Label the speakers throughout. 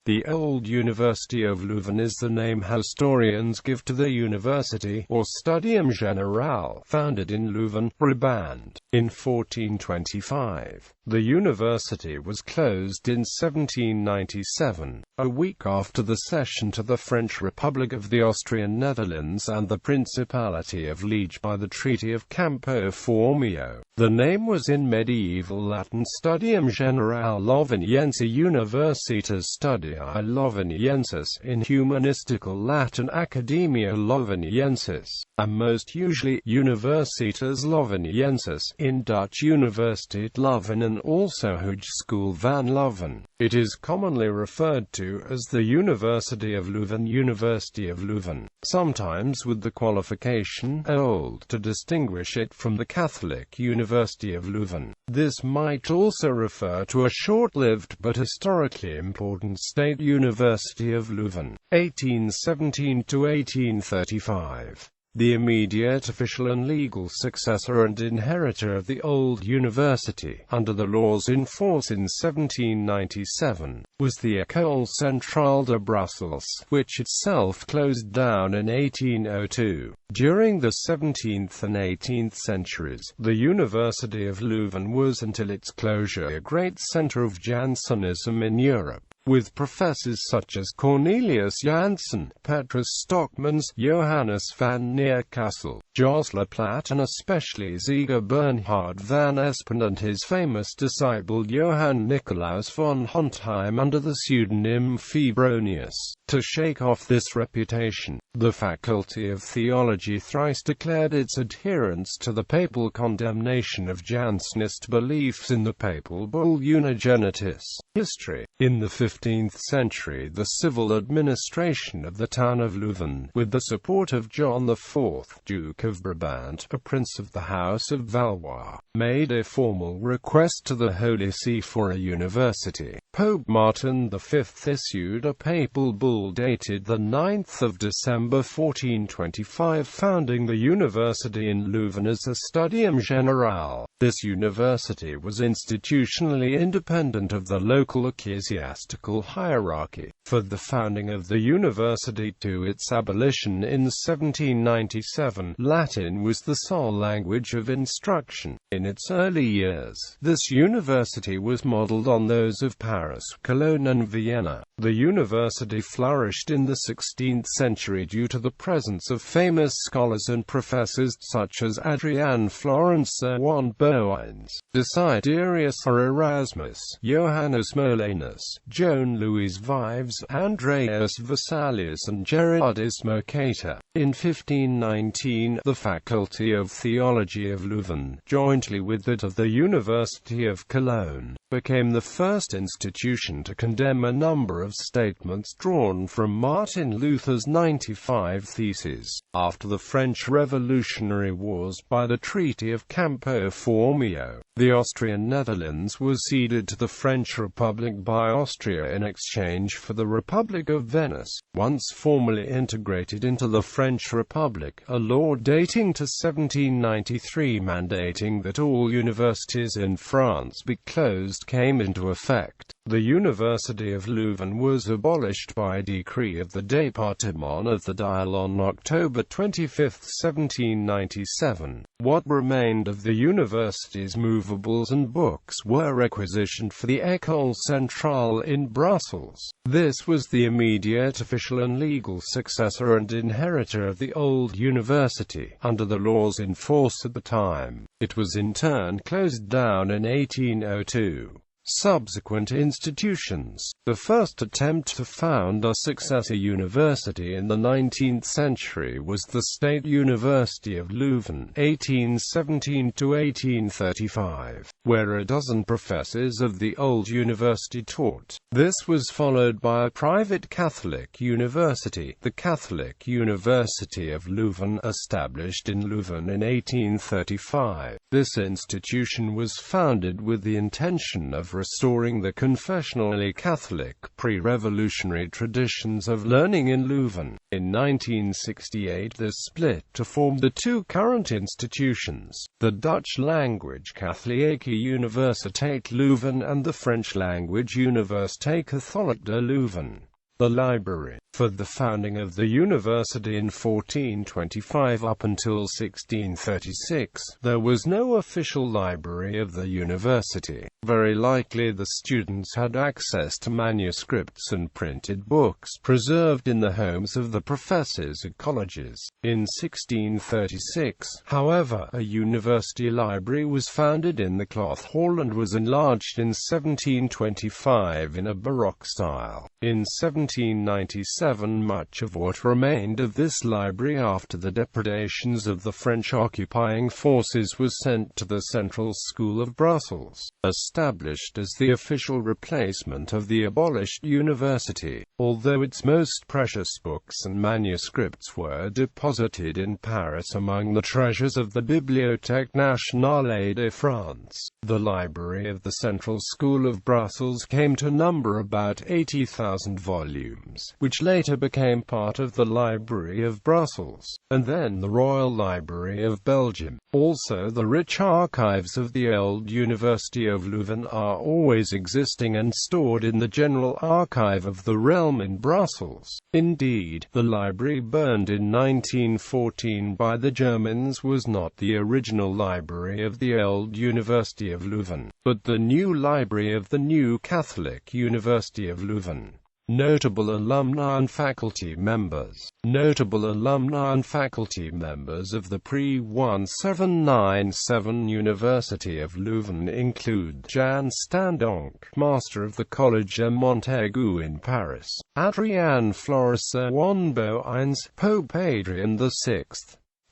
Speaker 1: The Old University of Leuven is the name historians give to the university, or Studium Generale, founded in Leuven, Brabant, in 1425. The university was closed in 1797, a week after the cession to the French Republic of the Austrian Netherlands and the Principality of Liège by the Treaty of Campo Formio. The name was in medieval Latin Studium generale Lovaniense, Universitas Studii Lovaniensis in humanistical Latin Academia Lovaniensis, and most usually Universitas Lovaniensis in Dutch Universiteyt Loven and also Hooge School van Loven. It is commonly referred to as the University of Louvain, University of Leuven, sometimes with the qualification Old to distinguish it from the Catholic University of Leuven. This might also refer to a short-lived but historically important state University of Leuven, 1817 to 1835. The immediate official and legal successor and inheritor of the old university, under the laws in force in 1797, was the École Centrale de Brussels, which itself closed down in 1802. During the 17th and 18th centuries, the University of Leuven was until its closure a great centre of Jansenism in Europe, with professors such as Cornelius Jansen, Petrus Stockmans, Johannes van Neerkassel, Jos Laplaat, and especially Ziege Bernhard van Espen and his famous disciple Johann Nicolaus von Hontheim under the pseudonym Febronius. To shake off this reputation, the Faculty of Theology thrice declared its adherence to the papal condemnation of Jansenist beliefs in the papal bull Unigenitus. History. In the 15th century, the civil administration of the town of Leuven, with the support of John IV, Duke of Brabant, a prince of the House of Valois, made a formal request to the Holy See for a university. Pope Martin V issued a papal bull dated the 9th of December 1425 founding the university in Leuven as a Studium Generale. This university was institutionally independent of the local ecclesiastical hierarchy. For the founding of the university to its abolition in 1797, Latin was the sole language of instruction. In its early years, this university was modeled on those of Paris, Cologne and Vienna. The university flourished in the 16th century due to the presence of famous scholars and professors such as Adrian Florence Juan Boines, Desiderius Erasmus, Johannes Molanus, Joan Louise Vives, Andreas Vesalius and Gerardus Mercator. In 1519, the Faculty of Theology of Leuven, jointly with that of the University of Cologne, became the first institution to condemn a number of statements drawn from Martin Luther's 95 Theses. After the French Revolutionary Wars, by the Treaty of Campo Formio, the Austrian Netherlands was ceded to the French Republic by Austria in exchange for the Republic of Venice, once formally integrated into the French Republic. A law dating to 1793 mandating that all universities in France be closed came into effect. The University of Leuven was abolished by decree of the Département of the Dial on October 25, 1797. What remained of the university's movables and books were requisitioned for the École Centrale in Brussels. This was the immediate official and legal successor and inheritor of the old university, under the laws in force at the time. It was in turn closed down in 1802. Subsequent institutions. The first attempt to found a successor university in the 19th century was the State University of Leuven, 1817 to 1835, where a dozen professors of the old university taught. This was followed by a private Catholic university, the Catholic University of Leuven, established in Leuven in 1835. This institution was founded with the intention of restoring the confessionally Catholic pre-revolutionary traditions of learning in Leuven. In 1968 this split to form the two current institutions, the Dutch-language Catholic Universiteit Leuven and the French-language Université Catholique de Leuven. The library. For the founding of the university in 1425 up until 1636, there was no official library of the university. Very likely the students had access to manuscripts and printed books preserved in the homes of the professors at colleges. In 1636, however, a university library was founded in the Cloth Hall and was enlarged in 1725 in a Baroque style. In 1797, much of what remained of this library after the depredations of the French occupying forces was sent to the Central School of Brussels, established as the official replacement of the abolished university, although its most precious books and manuscripts were deposited in Paris among the treasures of the Bibliothèque Nationale de France. The library of the Central School of Brussels came to number about 80,000 volumes, which later became part of the Library of Brussels, and then the Royal Library of Belgium. Also, the rich archives of the Old University of Leuven are always existing and stored in the General Archive of the Realm in Brussels. Indeed, the library burned in 1914 by the Germans was not the original library of the Old University of Leuven, but the new library of the new Catholic University of Leuven. Notable alumni and faculty members. Notable alumni and faculty members of the pre-1797 University of Leuven include Jan Standonck, Master of the Collège de Montaigu in Paris, Adriaan Florissen Wanbo-Ines, Pope Adrian VI,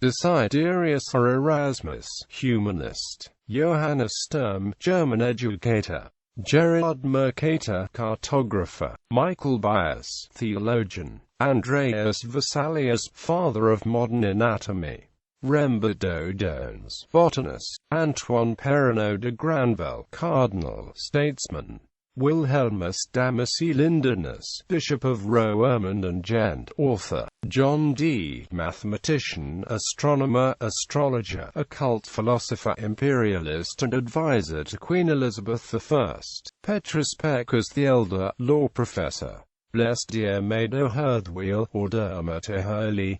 Speaker 1: Desiderius Erasmus, humanist, Johannes Sturm, German educator, Gerard Mercator, cartographer, Michael Bias, theologian, Andreas Vesalius, father of modern anatomy, Rembert Dodoens, botanist, Antoine Perronneau de Granvelle, cardinal, statesman, Wilhelmus Damasci Lindenus, Bishop of Roermond and Gent, author, John Dee, mathematician, astronomer, astrologer, occult philosopher, imperialist and advisor to Queen Elizabeth I, Petrus Pecus the Elder, law professor, Blesdiermado Herthweel, or Dermot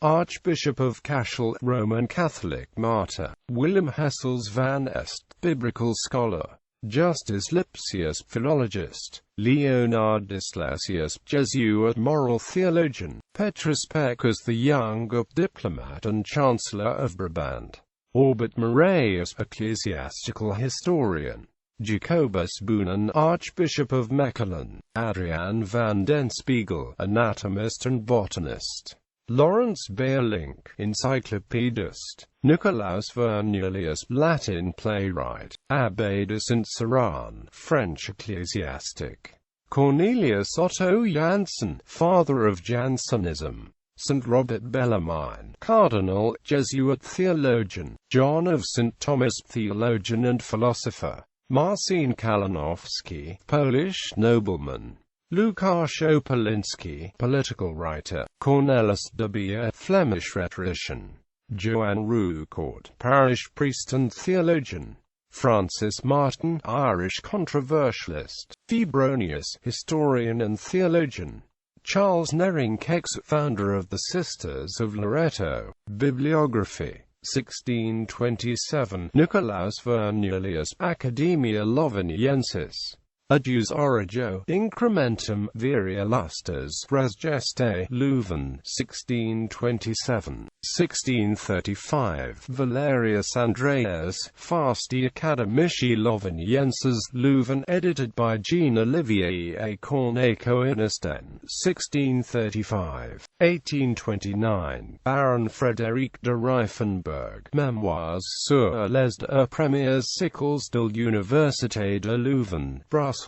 Speaker 1: Archbishop of Cashel, Roman Catholic martyr, Willem Hessels van Est, biblical scholar, Justus Lipsius, philologist, Leonardus Lasius, Jesuit moral theologian, Petrus Pecus the Younger, diplomat and Chancellor of Brabant, Orbit Moraeus, ecclesiastical historian, Jacobus Boonen, Archbishop of Mechelen, Adriaan van den Spiegel, anatomist and botanist, Lawrence Beerlink, encyclopedist, Nicolaus Vernelius, Latin playwright, Abbé de Saint-Cyran, French ecclesiastic, Cornelius Otto Jansen, father of Jansenism, St. Robert Bellarmine, cardinal, Jesuit theologian, John of St. Thomas, theologian and philosopher, Marcin Kalinowski, Polish nobleman, Lukasz Opolinski, political writer, Cornelis de Beer, Flemish rhetorician, Joanne Rucourt, parish priest and theologian, Francis Martin, Irish controversialist, Febronius, historian and theologian, Charles Neringkex, founder of the Sisters of Loreto, bibliography, 1627, Nicolaus Vernelius, Academia Lovaniensis, Adjus Origio, Incrementum, Viria Lustres, Res Gestae, Leuven, 1627, 1635, Valerius Andreas, Fasti Academici Lovaniensis, Leuven, edited by Jean-Olivier Cornet-Coenesten, 1635, 1829, Baron Frédéric de Reifenberg, Memoirs sur les deux premiers cycles de l'Université de Leuven, Brussels,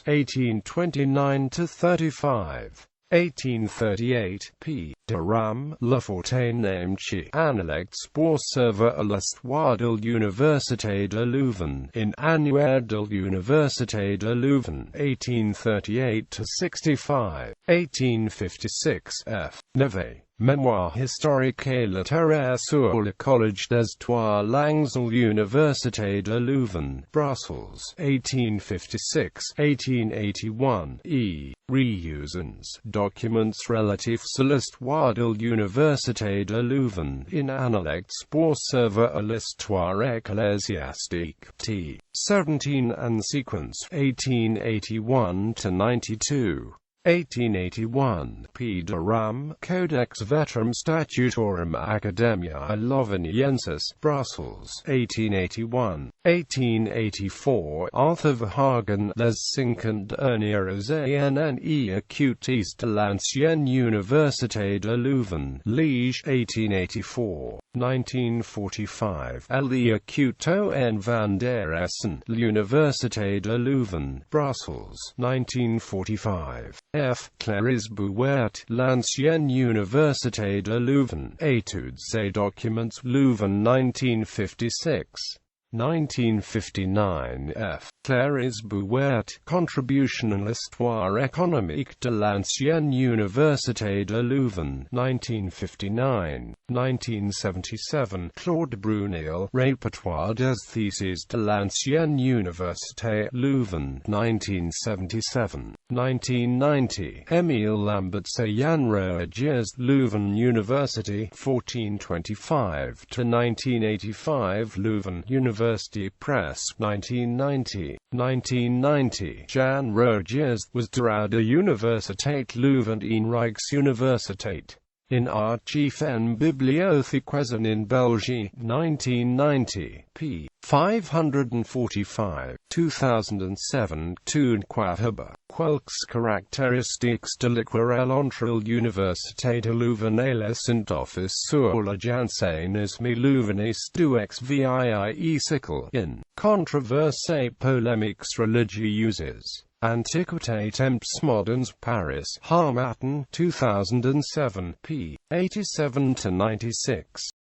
Speaker 1: 1829-35, 1838, p. de Ram, La Fortaine-Namchi, Analects pour servir à l'histoire de l'Université de Leuven, in Annuaire de l'Université de Leuven, 1838-65, 1856, f. Neve. Mémoire historique et littéraire sur le Collège des Trois Langues de l'Université de Leuven, Brussels, 1856, 1881, e. Reusens, documents relatifs à l'histoire de l'Université de Leuven, in Analects pour servir à l'histoire ecclésiastique, t. 17 and sequence, 1881-92. 1881, p. de Ram, Codex Veterum Statutorum Academia Lovaniensis, Brussels, 1881. 1884, Arthur Verhagen, Les 50 dernières années écoutes de l'ancienne Université de Louvain, Liège, 1884. 1945, Elia Couto en van der Essen, l'Université de Leuven, Brussels, 1945. F. Claris Bouert, l'ancienne Université de Leuven, Études et Documents, Leuven, 1956. 1959, f. Claris Bouert, Contribution à l'histoire économique de l'ancienne Université de Leuven, 1959. 1977, Claude Brunel, Répertoire des theses de l'ancienne Université Leuven, 1977. 1990, Émile Lambert et Jan Roegers, Leuven University, 1425-1985, Leuven University Press, 1990. 1990, Jan Roegers was der Universiteit Loven in Rijksuniversiteit. In Archiven Bibliothequezen in België, 1990, p. 545, 2007, Toenquahuba, Quelques caractéristiques de l'équerel entre l'Université de Louvain et le Saint-Office sur le jansénisme louvaniste du XVII siècle, in Controverses polémiques religieuses. Antiquité Temps Moderns, Paris, Harmattan, 2007, p. 87-96.